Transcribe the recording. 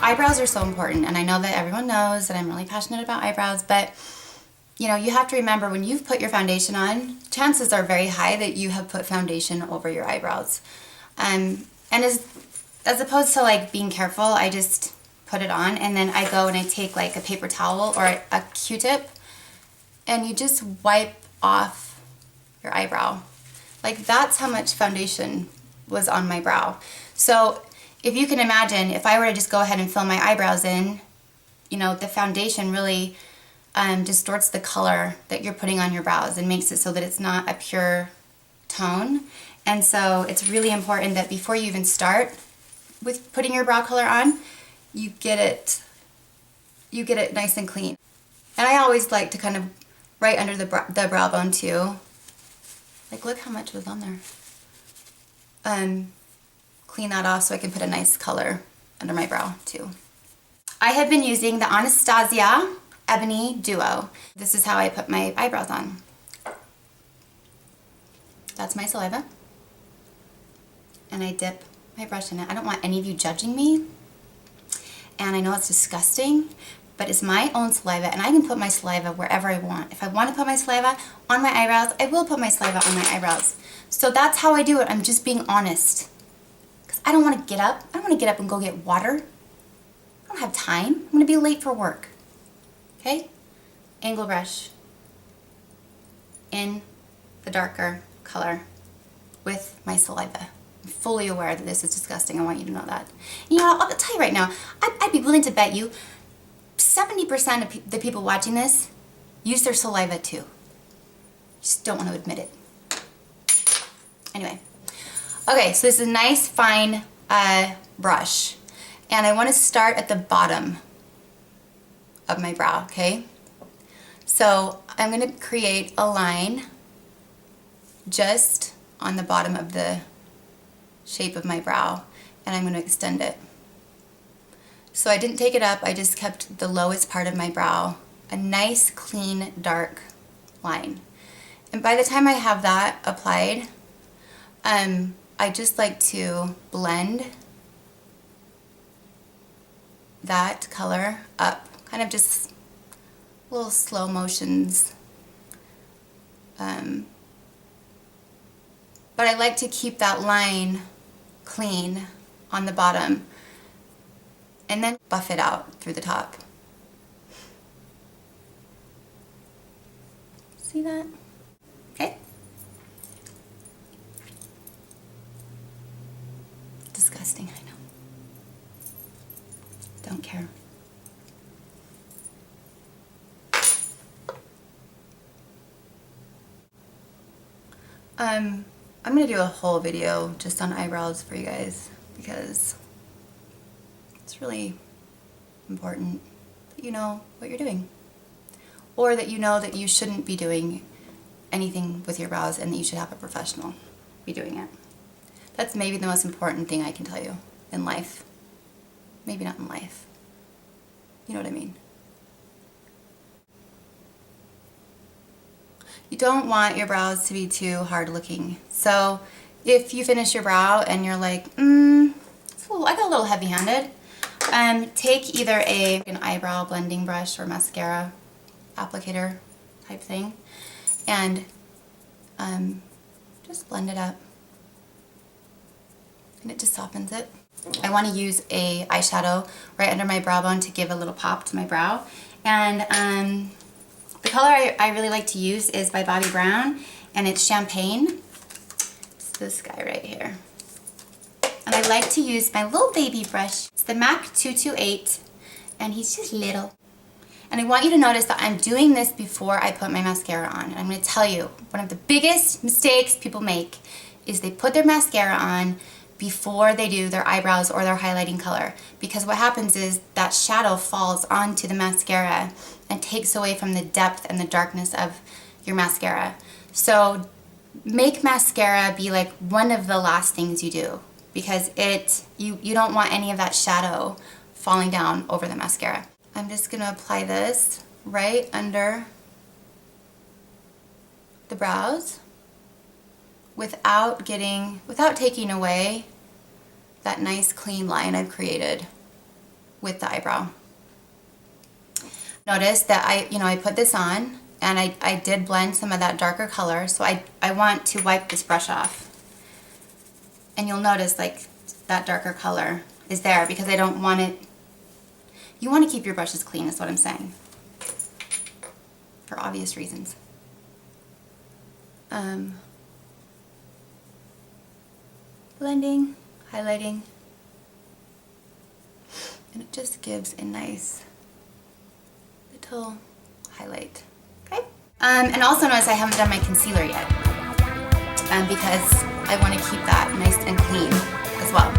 eyebrows are so important, and I know that everyone knows that I'm really passionate about eyebrows, but you know, you have to remember when you've put your foundation on, chances are very high that you have put foundation over your eyebrows. And as opposed to like being careful, I just put it on and then I go and I take like a paper towel or a Q-tip and you just wipe off your eyebrow. Like that's how much foundation was on my brow. So if you can imagine, if I were to just go ahead and fill my eyebrows in, you know, the foundation really distorts the color that you're putting on your brows and makes it so that it's not a pure tone. And so it's really important that before you even start with putting your brow color on, you get it nice and clean. And I always like to kind of right under the brow bone too. Like look how much was on there. Clean that off so I can put a nice color under my brow too. I have been using the Anastasia Ebony Duo. This is how I put my eyebrows on. That's my saliva. And I dip my brush in it. I don't want any of you judging me. And I know it's disgusting, but it's my own saliva and I can put my saliva wherever I want. If I want to put my saliva on my eyebrows, I will put my saliva on my eyebrows. So that's how I do it. I'm just being honest. Because I don't want to get up. I don't want to get up and go get water. I don't have time. I'm going to be late for work. Okay? Angle brush in the darker color with my saliva. I'm fully aware that this is disgusting. I want you to know that. You know, I'll tell you right now, I'd be willing to bet you 70% of the people watching this use their saliva too. You just don't want to admit it. Anyway. Okay, so this is a nice fine brush. And I want to start at the bottom of my brow, okay? So I'm going to create a line just on the bottom of the shape of my brow and I'm going to extend it. So I didn't take it up, I just kept the lowest part of my brow, a nice clean dark line. And by the time I have that applied, I just like to blend that color up, kind of just little slow motions. But I like to keep that line clean on the bottom and then buff it out through the top. See that? Okay. Disgusting, I know. Don't care. I'm going to do a whole video just on eyebrows for you guys because it's really important that you know what you're doing. Or that you know that you shouldn't be doing anything with your brows and that you should have a professional be doing it. That's maybe the most important thing I can tell you in life. Maybe not in life. You know what I mean? You don't want your brows to be too hard looking. So if you finish your brow and you're like, I got a little heavy handed, take either an eyebrow blending brush or mascara applicator type thing and just blend it up. And it just softens it. I want to use a eyeshadow right under my brow bone to give a little pop to my brow. And the color I really like to use is by Bobbi Brown, and it's Champagne. It's this guy right here. And I like to use my little baby brush. It's the MAC 228, and he's just little. And I want you to notice that I'm doing this before I put my mascara on. And I'm going to tell you, one of the biggest mistakes people make is they put their mascara on before they do their eyebrows or their highlighting color. Because what happens is that shadow falls onto the mascara and takes away from the depth and the darkness of your mascara. So make mascara be like one of the last things you do, because you don't want any of that shadow falling down over the mascara. I'm just going to apply this right under the brows without taking away that nice clean line I've created with the eyebrow. Notice that I put this on and I did blend some of that darker color, so I want to wipe this brush off. And you'll notice like that darker color is there because I don't want it. You want to keep your brushes clean is what I'm saying, for obvious reasons. Blending, highlighting, and it just gives a nice little highlight. Okay. And also notice I haven't done my concealer yet, because I want to keep that nice and clean as well.